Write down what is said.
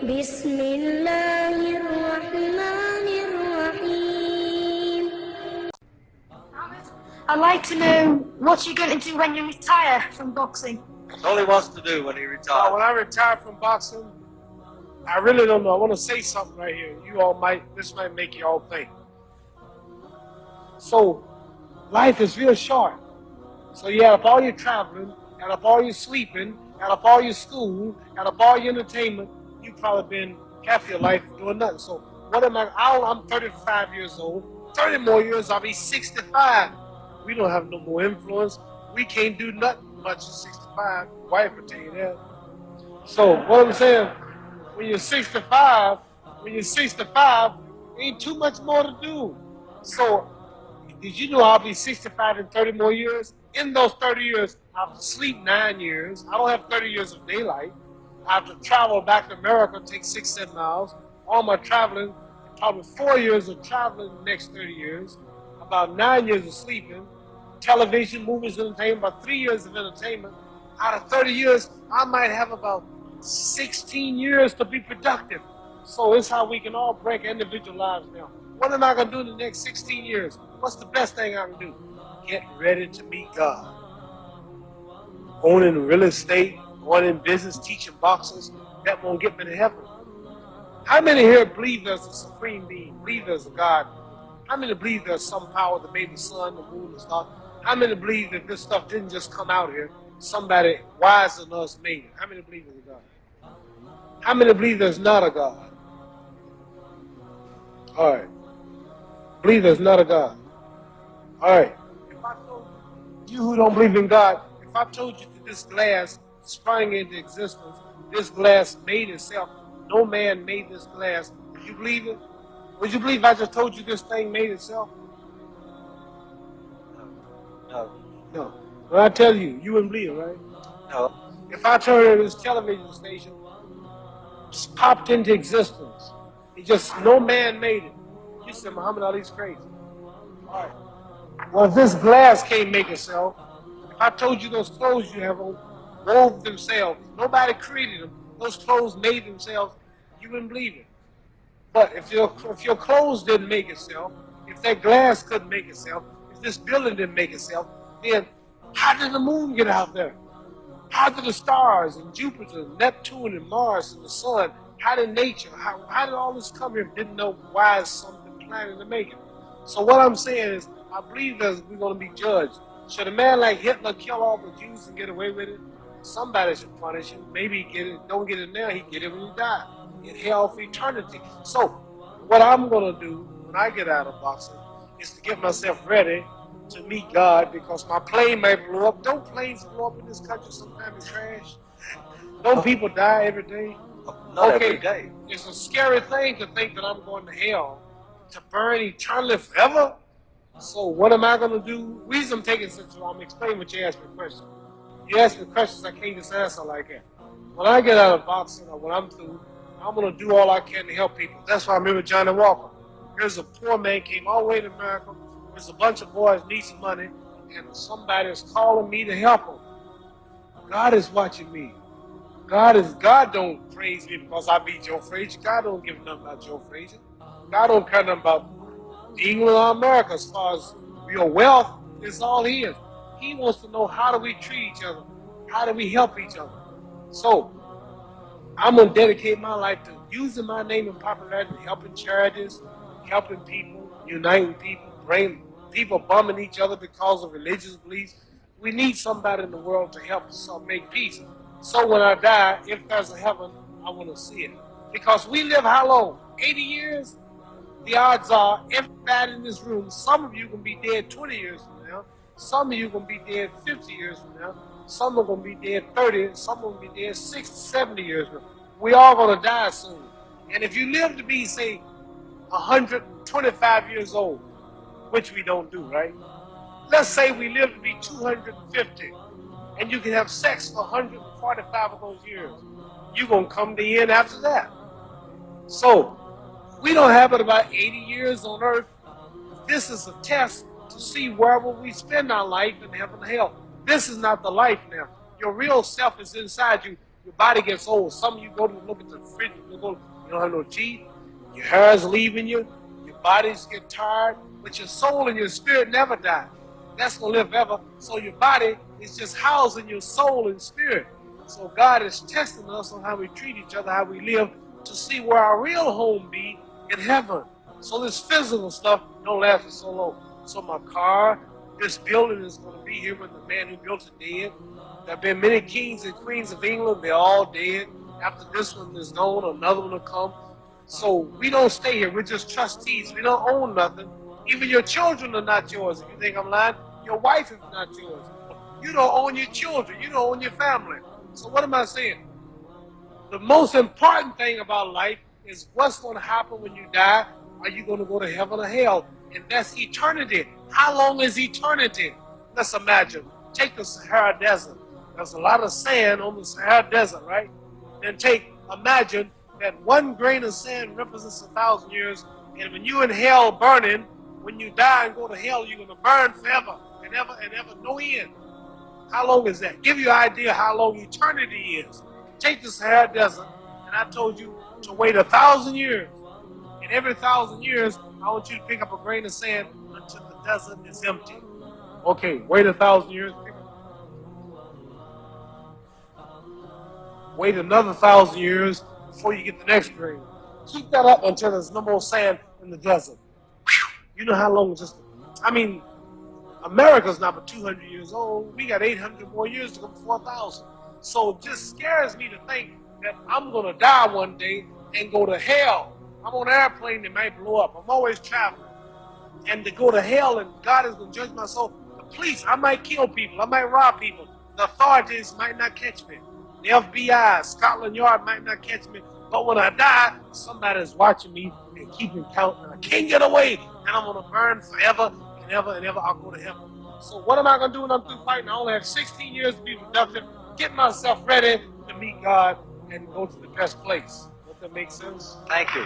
Bismillahirrahmanirrahim. I'd like to know what you're going to do when you retire from boxing. That's all he wants to do when he retires. When I retire from boxing, I really don't know. I want to say something right here. This might make you all think. So, life is real short. So you add up all your traveling, add up all your sleeping, add up all your school, add up all your entertainment, you've probably been half your life doing nothing. So what am I'm 35 years old. 30 more years, I'll be 65. We don't have no more influence. We can't do nothing much at 65. Wife will tell you that. So what I'm saying, when you're 65, ain't too much more to do. So did you know I'll be 65 in 30 more years? In those 30 years, I'll sleep 9 years. I don't have 30 years of daylight. I have to travel back to America, take 6-7 hours. All my traveling, probably 4 years of traveling in the next 30 years. About 9 years of sleeping. Television, movies, entertainment, about 3 years of entertainment. Out of 30 years, I might have about 16 years to be productive. So it's how we can all break individual lives now. What am I going to do in the next 16 years? What's the best thing I can do? Get ready to meet God. Owning real estate, going in business, teaching boxers, that won't get me to heaven. How many here believe there's a supreme being, believe there's a God? How many believe there's some power that made the sun, the moon, the stars? How many believe that this stuff didn't just come out here? Somebody wiser than us made it. How many believe there's a God? How many believe there's not a God? All right. Believe there's not a God. All right. If I told you who don't believe in God, if I told you that this glass sprang into existence, this glass made itself, no man made this glass, would you believe it? Would you believe I just told you this thing made itself? No. When I tell you, you wouldn't believe it, right? No. If I turned this television station, just popped into existence, it just, no man made it. You said Muhammad Ali's crazy. All right. Well, if this glass can't make itself, if I told you those clothes you have on wove themselves, nobody created them, those clothes made themselves, you wouldn't believe it. But if your clothes didn't make itself, if that glass couldn't make itself, if this building didn't make itself, then how did the moon get out there? How did the stars and Jupiter, Neptune and Mars and the sun, how did nature, how did all this come here? Didn't know why something planning to make it. So what I'm saying is, I believe that we're going to be judged. Should a man like Hitler kill all the Jews and get away with it? Somebody should punish him. Maybe he get it, don't get it now, he get it when he died. In hell for eternity. So what I'm going to do when I get out of boxing is to get myself ready to meet God, because my plane may blow up. Don't planes blow up in this country sometimes and crash? Don't people die every day? Not every day. It's a scary thing to think that I'm going to hell to burn eternally forever. So what am I going to do? The reason I'm taking such long, I'm explaining what you asked me questions. You ask me questions, I can't just answer like that. When I get out of boxing or when I'm through, I'm going to do all I can to help people. That's why I remember Johnny Walker. Here's a poor man, came all the way to America. There's a bunch of boys need some money, and somebody is calling me to help them. God is watching me. God don't praise me because I beat Joe Frazier. God don't give nothing about Joe Frazier. God don't care nothing about England or America as far as your wealth. It's all his. He wants to know, how do we treat each other? How do we help each other? So I'm going to dedicate my life to using my name and popularity, helping charities, helping people, uniting people, bringing people bumming each other because of religious beliefs. We need somebody in the world to help us make peace. So when I die, if there's a heaven, I want to see it. Because we live how long? 80 years? The odds are, everybody in this room, some of you can be dead 20 years from now. Some of you can be dead 50 years from now. Some are going to be dead 30, some are going to be dead 60, 70 years from now. We all going to die soon. And if you live to be, say, 125 years old, which we don't do, right? Let's say we live to be 250, and you can have sex for 145 of those years. You're going to come to the end after that. So, we don't have but about 80 years on earth. This is a test to see where will we spend our life in heaven and hell. This is not the life now. Your real self is inside you. your body gets old. Some of you go to look at the fridge, you don't have no teeth, your hair is leaving you, your bodies get tired, but your soul and your spirit never die. That's going to live ever. So your body is just housing your soul and spirit. So God is testing us on how we treat each other, how we live, to see where our real home be in heaven. So this physical stuff don't last for so long. So my car, this building is going to be here when the man who built it dead. There have been many kings and queens of England. They're all dead. After this one is gone, another one will come. So we don't stay here. We're just trustees. We don't own nothing. Even your children are not yours. If you think I'm lying, your wife is not yours. You don't own your children. You don't own your family. So what am I saying? The most important thing about life is what's going to happen when you die. Are you going to go to heaven or hell? And that's eternity. How long is eternity? Let's imagine. Take the Sahara Desert. There's a lot of sand on the Sahara Desert, right? Then imagine that one grain of sand represents 1,000 years. And when you're in hell burning, when you die and go to hell, you're going to burn forever and ever, no end. How long is that? Give you an idea how long eternity is. Take the Sahara Desert, and I told you to wait 1,000 years. And every 1,000 years, I want you to pick up a grain of sand until the desert is empty. Okay, wait 1,000 years. Wait another 1,000 years before you get the next grain. Keep that up until there's no more sand in the desert. You know how long America's not but 200 years old. We got 800 more years to go before 1,000. So it just scares me to think that I'm going to die one day and go to hell. I'm on an airplane that might blow up. I'm always traveling. And to go to hell and God is going to judge my soul. The police, I might kill people. I might rob people. The authorities might not catch me. The FBI, Scotland Yard might not catch me. But when I die, somebody's watching me and keeping count. And I can't get away. And I'm going to burn forever and ever. I'll go to heaven. So what am I going to do when I'm through fighting? I only have 16 years to be productive. Get myself ready to meet God and go to the best place. Does that make sense? Thank you.